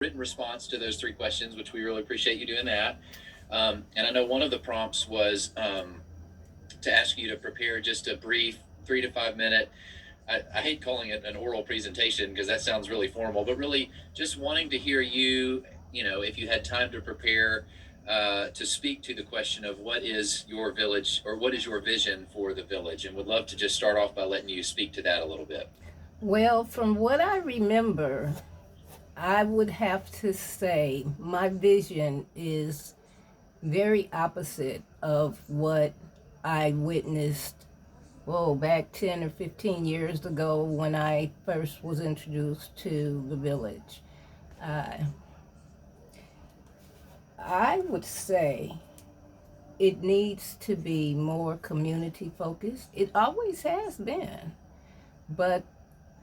written response to those three questions, which we really appreciate you doing that. And I know one of the prompts was to ask you to prepare just a brief 3 to 5 minute. I hate calling it an oral presentation because that sounds really formal, but really just wanting to hear you, if you had time to prepare to speak to the question of what is your village or what is your vision for the village, and would love to just start off by letting you speak to that a little bit. Well, from what I remember, I would have to say my vision is very opposite of what I witnessed, back 10 or 15 years ago when I first was introduced to the village. Uh, I would say it needs to be more community focused. It always has been, but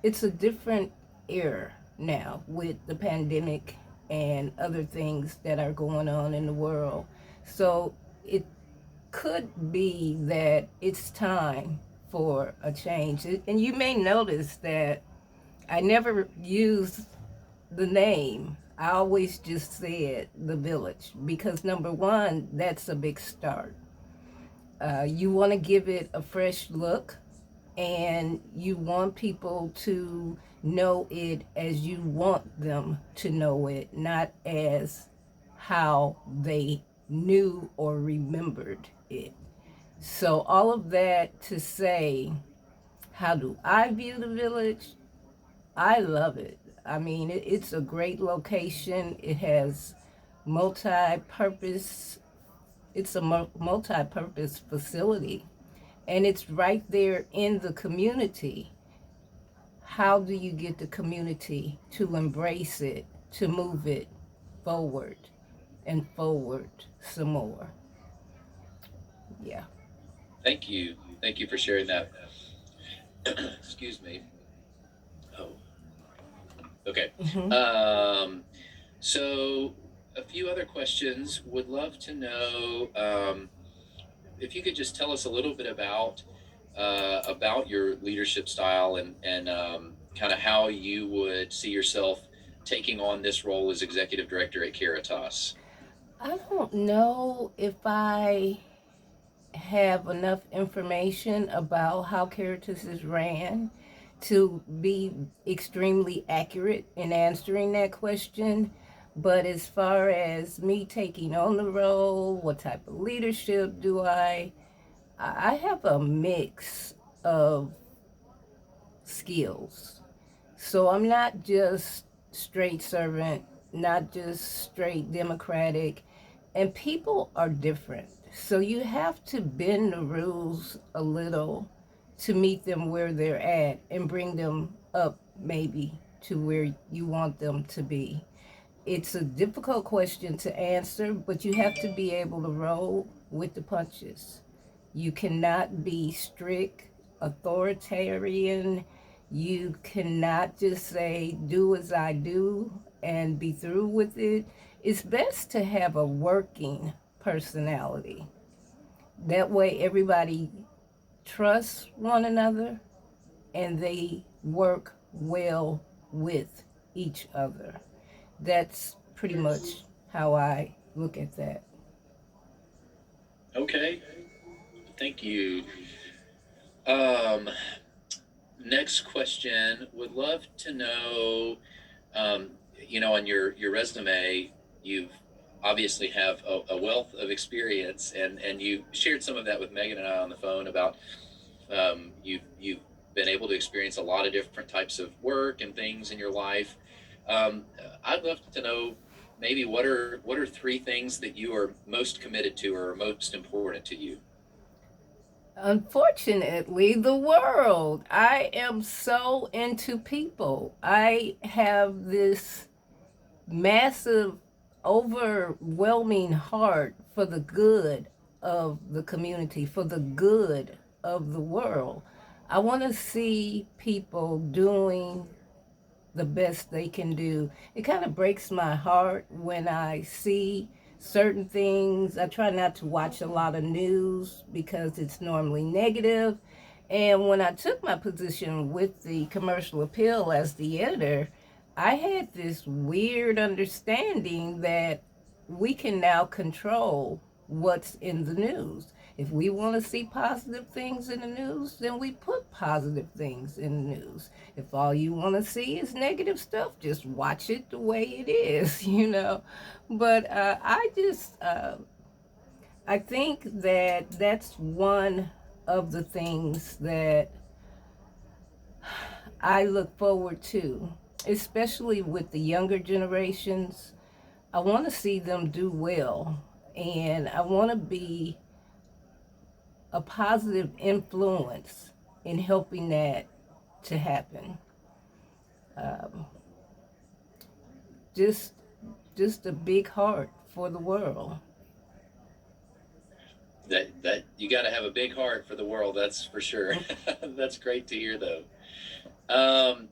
it's a different era now with the pandemic and other things that are going on in the world. So it could be that it's time for a change. And you may notice that I never use the name. I always just said the village because number one, that's a big start. You want to give it a fresh look and you want people to know it as you want them to know it, not as how they knew or remembered it. So, all of that to say, how do I view the village? I love it. I mean, it's a great location. It has multi-purpose. It's a multi-purpose facility, and it's right there in the community. How do you get the community to embrace it, to move it forward and forward some more? Yeah. Thank you for sharing that. Excuse me. Oh, okay. Hmm. So a few other questions. Would love to know if you could just tell us a little bit about your leadership style and kind of how you would see yourself taking on this role as executive director at Caritas. I don't know if I have enough information about how Caritas is ran to be extremely accurate in answering that question. But as far as me taking on the role, what type of leadership do I have a mix of skills. So I'm not just straight servant, not just straight democratic, and people are different. So you have to bend the rules a little to meet them where they're at and bring them up maybe to where you want them to be. It's a difficult question to answer, but you have to be able to roll with the punches. You cannot be strict, authoritarian. You cannot just say, do as I do and be through with it. It's best to have a working personality. That way, everybody trusts one another and they work well with each other. That's pretty much how I look at that. Okay, thank you. Um, Next question. Would love to know, on your resume, you've obviously have a wealth of experience, and you shared some of that with Megan and I on the phone about you've been able to experience a lot of different types of work and things in your life. Um, I'd love to know maybe what are three things that you are most committed to or most important to you. Unfortunately, the world. I am so into people. I have this massive, overwhelming heart for the good of the community, for the good of the world. I want to see people doing the best they can do. It kind of breaks my heart when I see certain things. I try not to watch a lot of news because it's normally negative. And when I took my position with the Commercial Appeal as the editor, I had this weird understanding that we can now control what's in the news. If we want to see positive things in the news, then we put positive things in the news. If all you want to see is negative stuff, just watch it the way it is, you know. But I think that that's one of the things that I look forward to, especially with the younger generations. I want to see them do well, and I want to be a positive influence in helping that to happen. Um, just, just a big heart for the world. That you got to have a big heart for the world. That's for sure. That's great to hear, though. Um,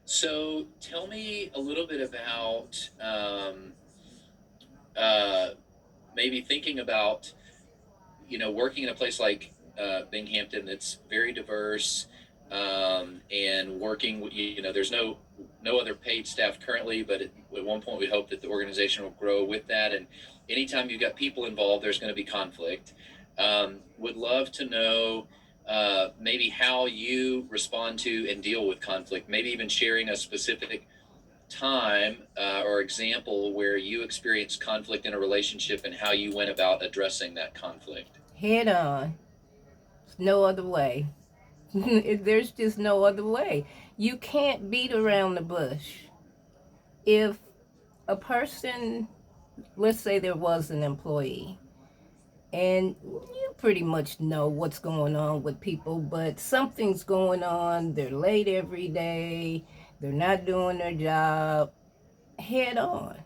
so tell me a little bit about uh, maybe thinking about working in a place like Binghamton that's very diverse, and working. There's no other paid staff currently, but at one point we hope that the organization will grow with that. And anytime you've got people involved, there's going to be conflict. Would love to know maybe how you respond to and deal with conflict. Maybe even sharing a specific time or example where you experienced conflict in a relationship and how you went about addressing that conflict. Head on. There's no other way. There's just no other way. You can't beat around the bush. If a person, let's say there was an employee, and you pretty much know what's going on with people, but something's going on, they're late every day, they're not doing their job, head on.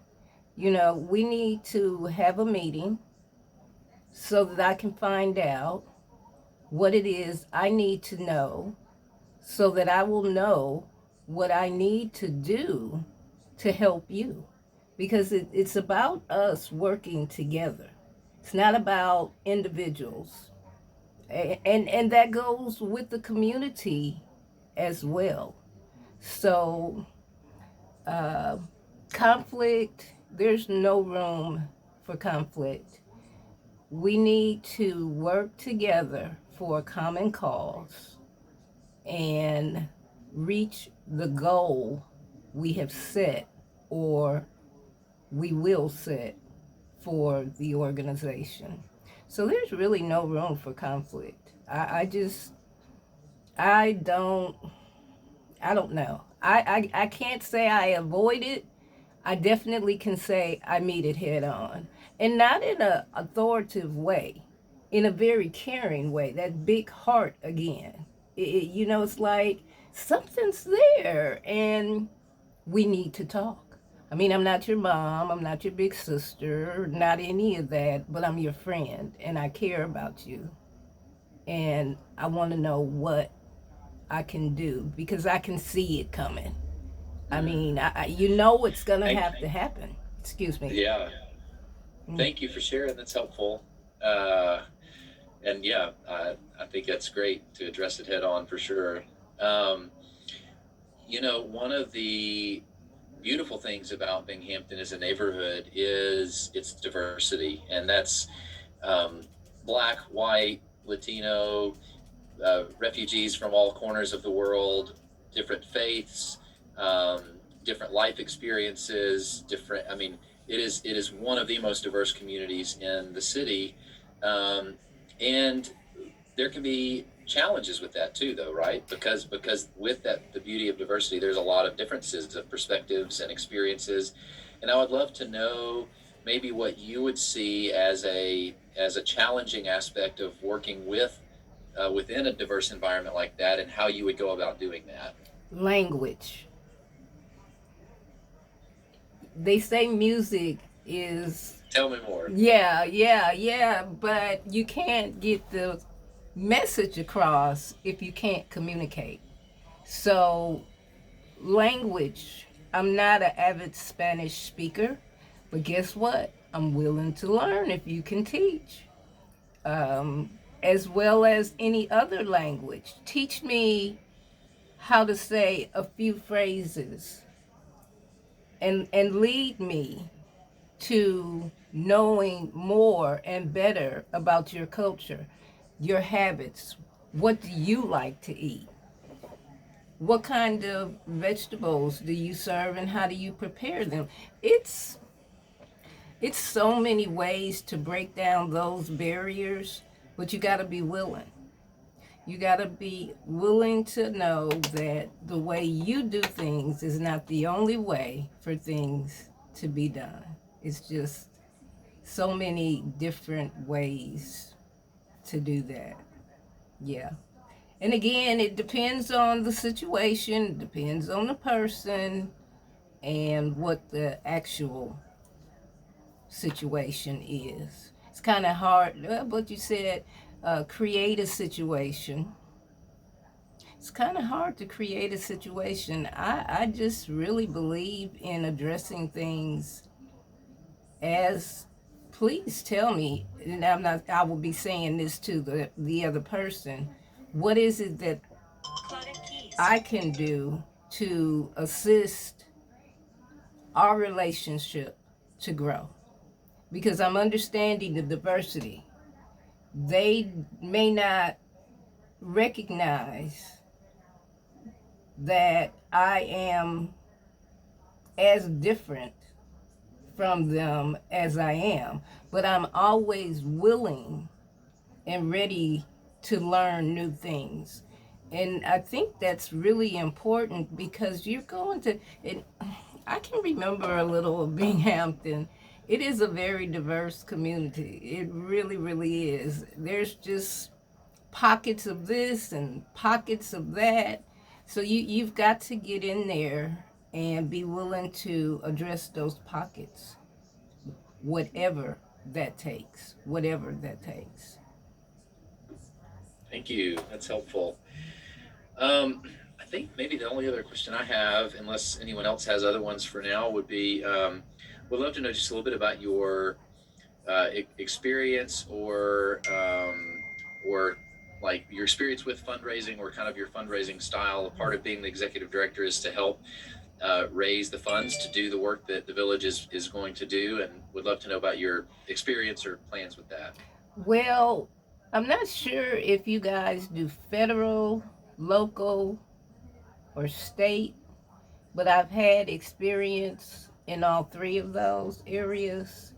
We need to have a meeting so that I can find out what it is I need to know so that I will know what I need to do to help you. Because it's about us working together. It's not about individuals. And that goes with the community as well. So, uh, conflict, there's no room for conflict. We need to work together for a common cause and reach the goal we have set or we will set for the organization. So there's really no room for conflict. I don't, I don't know. I can't say I avoid it. I definitely can say I meet it head on. And not in a authoritative way, in a very caring way, that big heart again. It's like something's there and we need to talk. I mean, I'm not your mom, I'm not your big sister, not any of that, but I'm your friend and I care about you. And I want to know what I can do because I can see it coming. I Mm. mean, you know it's going to Thank, have to happen. Excuse me. yeah, Mm. thank you for sharing. That's helpful. Uh, and yeah, I think that's great to address it head on for sure. Um, one of the beautiful things about Binghamton as a neighborhood is its diversity, and that's um, black, white, Latino, refugees from all corners of the world, different faiths, um, different life experiences, different. I mean, it is one of the most diverse communities in the city, um, and there can be challenges with that too, though, right? Because with that, the beauty of diversity, there's a lot of differences of perspectives and experiences, and I would love to know maybe what you would see as a challenging aspect of working within a diverse environment like that, and how you would go about doing that. Language. They say music is, Tell me more. yeah, but you can't get the message across if you can't communicate. So, language. I'm not an avid Spanish speaker, but guess what? I'm willing to learn if you can teach. Um, as well as any other language. Teach me how to say a few phrases and lead me to knowing more and better about your culture, your habits. What do you like to eat? What kind of vegetables do you serve and how do you prepare them? It's it's so many ways to break down those barriers, but you got to be willing. You got to be willing to know that the way you do things is not the only way for things to be done. It's just so many different ways to do that. Yeah. And again, it depends on the situation, it depends on the person, and what the actual situation is. It's kind of hard, but you said create a situation. It's kind of hard to create a situation. I just really believe in addressing things as, please tell me, and I will be saying this to the other person, what is it that I can do to assist our relationship to grow? Because I'm understanding the diversity. They may not recognize that I am as different from them as I am, but I'm always willing and ready to learn new things. And I think that's really important because you're going to, it, I can remember a little of Binghamton. It is a very diverse community. It really, really is. There's just pockets of this and pockets of that. So you've got to get in there and be willing to address those pockets, whatever that takes, whatever that takes. Thank you. That's helpful. I think maybe the only other question I have, unless anyone else has other ones for now, would be would love to know just a little bit about your experience or like your experience with fundraising or kind of your fundraising style. A part of being the executive director is to help raise the funds to do the work that the village is going to do, and would love to know about your experience or plans with that. Well, I'm not sure if you guys do federal, local, or state, but I've had experience in all three of those areas.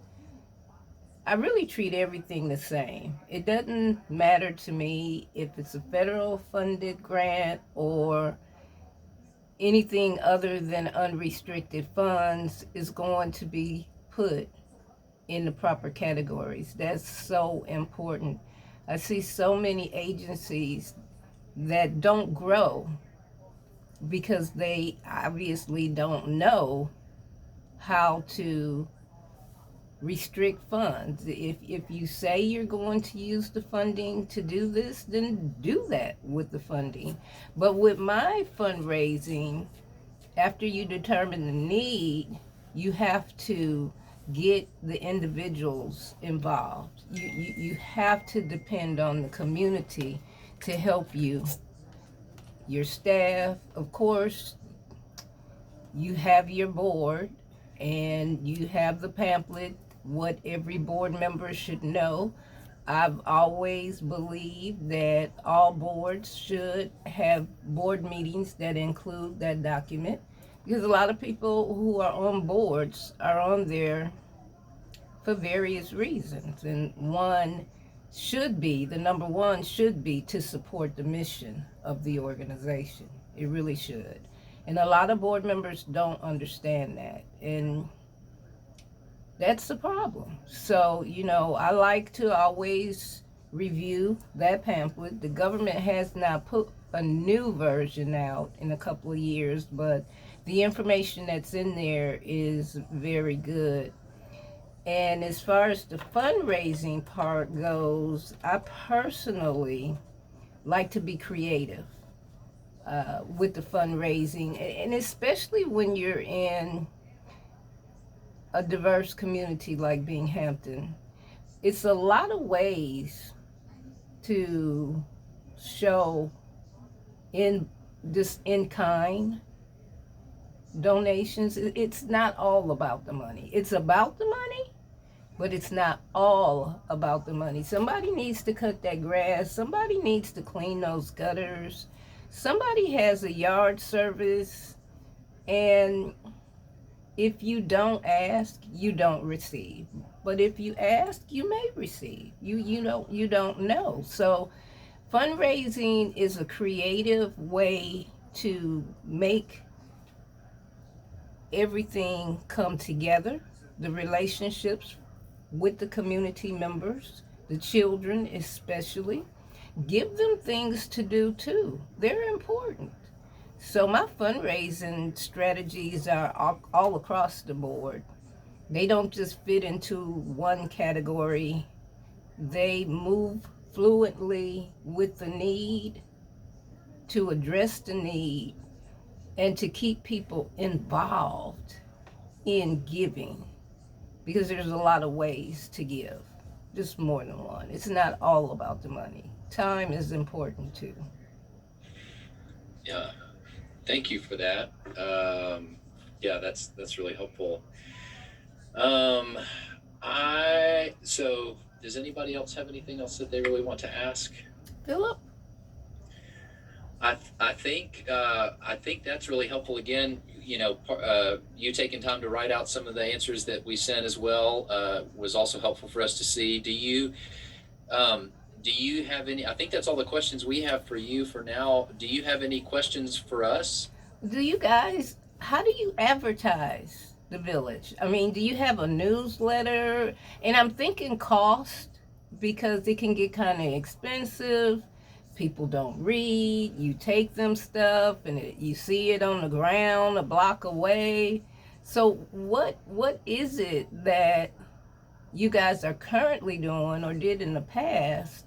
I really treat everything the same. It doesn't matter to me if it's a federal funded grant or anything other than unrestricted funds is going to be put in the proper categories. That's so important. I see so many agencies that don't grow because they obviously don't know how to restrict funds. If you say you're going to use the funding to do this, then do that with the funding. But with my fundraising, after you determine the need, you have to get the individuals involved. You have to depend on the community to help you. Your staff, of course, you have your board and you have the pamphlet, what every board member should know. I've always believed that all boards should have board meetings that include that document because a lot of people who are on boards are on there for various reasons. And the number one should be to support the mission of the organization. It really should. And a lot of board members don't understand that. And that's the problem. So, I like to always review that pamphlet. The government has not put a new version out in a couple of years, but the information that's in there is very good. And as far as the fundraising part goes, I personally like to be creative with the fundraising, and especially when you're in a diverse community like Binghamton. It's a lot of ways to show in this in kind, donations. It's not all about the money. It's about the money, but it's not all about the money. Somebody needs to cut that grass. Somebody needs to clean those gutters. Somebody has a yard service. And if you don't ask, you don't receive. But if you ask, you may receive. You don't know. So fundraising is a creative way to make everything come together. The relationships with the community members, the children especially. Give them things to do too. They're important. So my fundraising strategies are all across the board. They don't just fit into one category. They move fluently with the need, to address the need, and to keep people involved in giving, because there's a lot of ways to give, just more than one. It's not all about the money. Time is important too. Yeah. Thank you for that. Yeah, that's really helpful. Um, so does anybody else have anything else that they really want to ask? Philip? I think that's really helpful. Again, you taking time to write out some of the answers that we sent as well was also helpful for us to see. Um, do you have any? I think that's all the questions we have for you for now. Do you have any questions for us? Do you guys, how do you advertise the village? I mean, do you have a newsletter? And I'm thinking cost, because it can get kind of expensive. People don't read. You take them stuff and you see it on the ground a block away. So what is it that you guys are currently doing or did in the past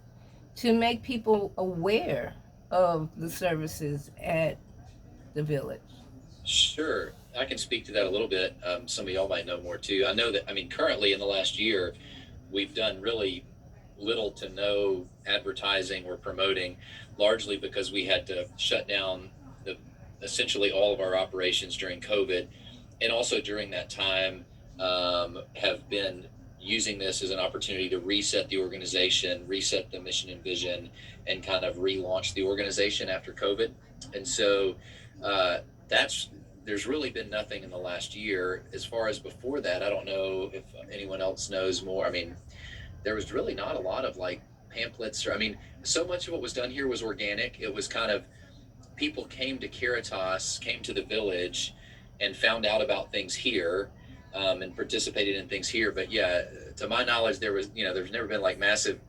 to make people aware of the services at the village? Sure, I can speak to that a little bit. Some of y'all might know more too. I know that, I mean, currently in the last year, we've done really little to no advertising or promoting, largely because we had to shut down the essentially all of our operations during COVID, and also during that time have been using this as an opportunity to reset the organization, reset the mission and vision, and kind of relaunch the organization after COVID. And so that's there's really been nothing in the last year. As far as before that, I don't know if anyone else knows more. I mean, there was really not a lot of like pamphlets, or I mean, so much of what was done here was organic. It was kind of people came to Caritas, came to the village, and found out about things here, and participated in things here. But yeah, to my knowledge, there's never been like massive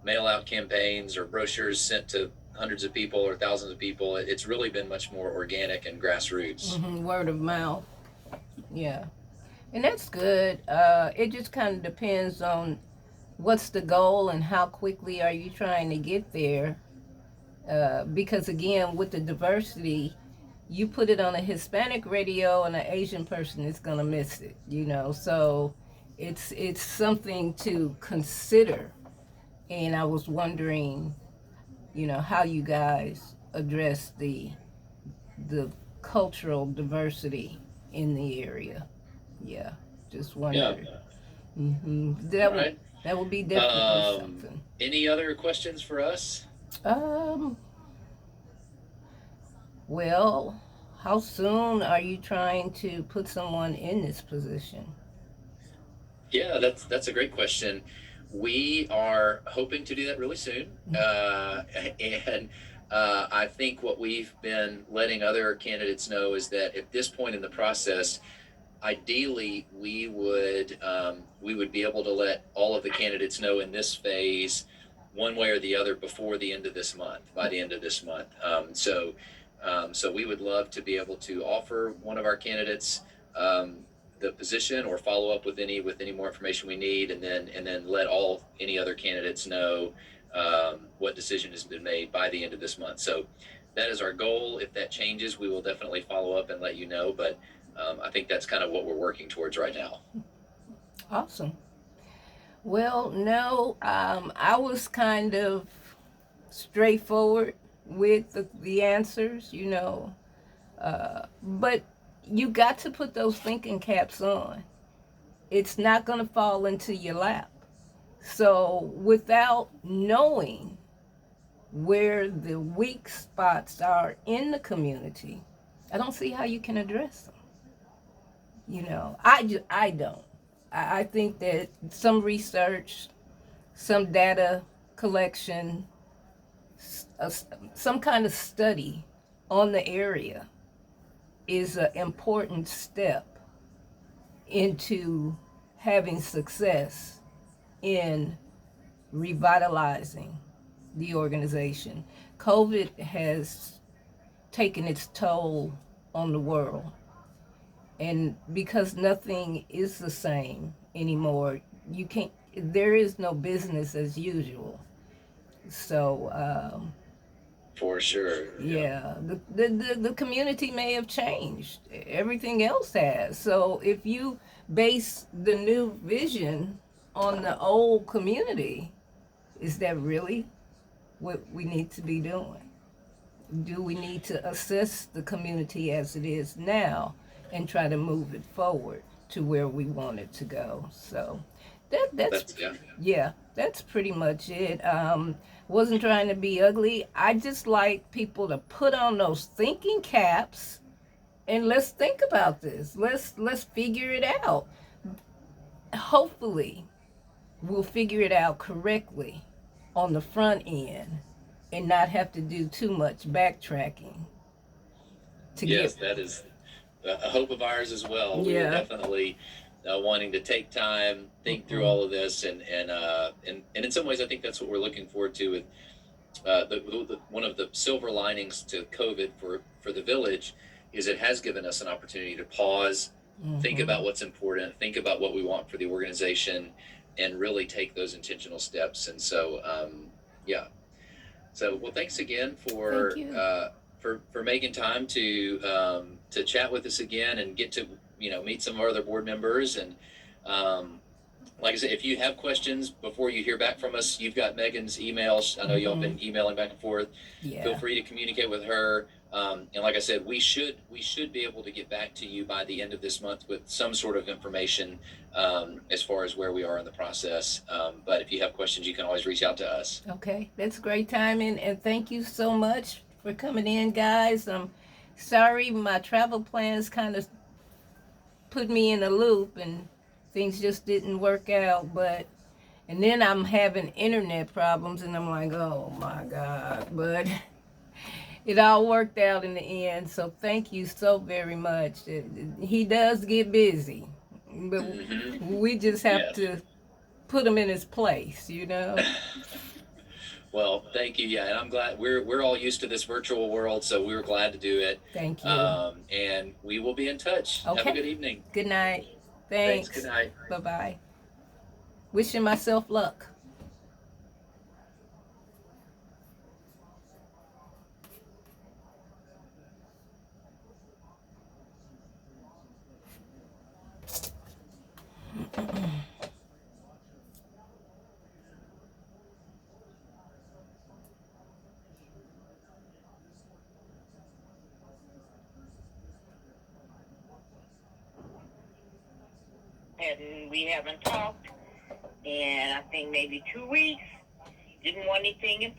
mail out campaigns or brochures sent to hundreds of people or thousands of people. It's really been much more organic and grassroots. Word of mouth. Yeah. And that's good. It just kind of depends on what's the goal and how quickly are you trying to get there. Because again, with the diversity, you put it on a Hispanic radio and an Asian person is gonna miss it. So it's something to consider. And I was wondering, how you guys address the cultural diversity in the area. Yeah, just Yeah. wondered. That All would right. that would be definitely Um, something. any other questions for us? Um, well, how soon are you trying to put someone in this position? Yeah, that's a great question. We are hoping to do that really soon, and I think what we've been letting other candidates know is that at this point in the process, ideally we would be able to let all of the candidates know in this phase, one way or the other, before the end of this month. By the end of this month, so we would love to be able to offer one of our candidates the position, or follow up with any more information we need, and then let all any other candidates know what decision has been made by the end of this month. So that is our goal. If that changes, we will definitely follow up and let you know. But I think that's kind of what we're working towards right now. Awesome. Well, no, I was kind of straightforward with the answers, but you got to put those thinking caps on. It's not going to fall into your lap. So without knowing where the weak spots are in the community, I don't see how you can address them. I don't. I think that some research, some data collection, some kind of study on the area is an important step into having success in revitalizing the organization. COVID has taken its toll on the world. And because nothing is the same anymore, you can't, there is no business as usual. So, For sure. Yeah. yeah, the community may have changed. Everything else has. So if you base the new vision on the old community, is that really what we need to be doing? Do we need to assess the community as it is now and try to move it forward to where we want it to go? So that's That's yeah. yeah, that's pretty much it. Wasn't trying to be ugly. I just like people to put on those thinking caps and let's think about this. Let's figure it out. Hopefully, we'll figure it out correctly on the front end and not have to do too much backtracking to Yes, get. that is a hope of ours as well. We are Yeah. definitely wanting to take time, think through Mm-mm. all of this, and in some ways, I think that's what we're looking forward to with one of the silver linings to COVID for the village is it has given us an opportunity to pause, think Mm-hmm. about what's important, think about what we want for the organization, and really take those intentional steps. And so, yeah. So, well, thanks again Thank you. for making time to chat with us again and get to meet some of our other board members and like I said, if you have questions before you hear back from us, you've got Megan's emails. I know y'all Mm-hmm. been emailing back and forth. Feel Yeah. free to communicate with her. And like I said, we should be able to get back to you by the end of this month with some sort of information as far as where we are in the process. But if you have questions, you can always reach out to us. Okay. That's great timing, and thank you so much for coming in, guys. I'm sorry my travel plans kind of put me in a loop, and things just didn't work out. But and then I'm having internet problems, and I'm like, oh my god. But it all worked out in the end. So thank you so very much. He does get busy, but Mm-hmm. we just have Yes. to put him in his place. Well, thank you. Yeah, and I'm glad we're all used to this virtual world, so we were glad to do it. Thank you. And we will be in touch. Have a Okay. good evening. Good night. Thanks. Good Thanks. night. Bye bye. Wishing myself luck. And we haven't talked in I think maybe 2 weeks. Didn't want anything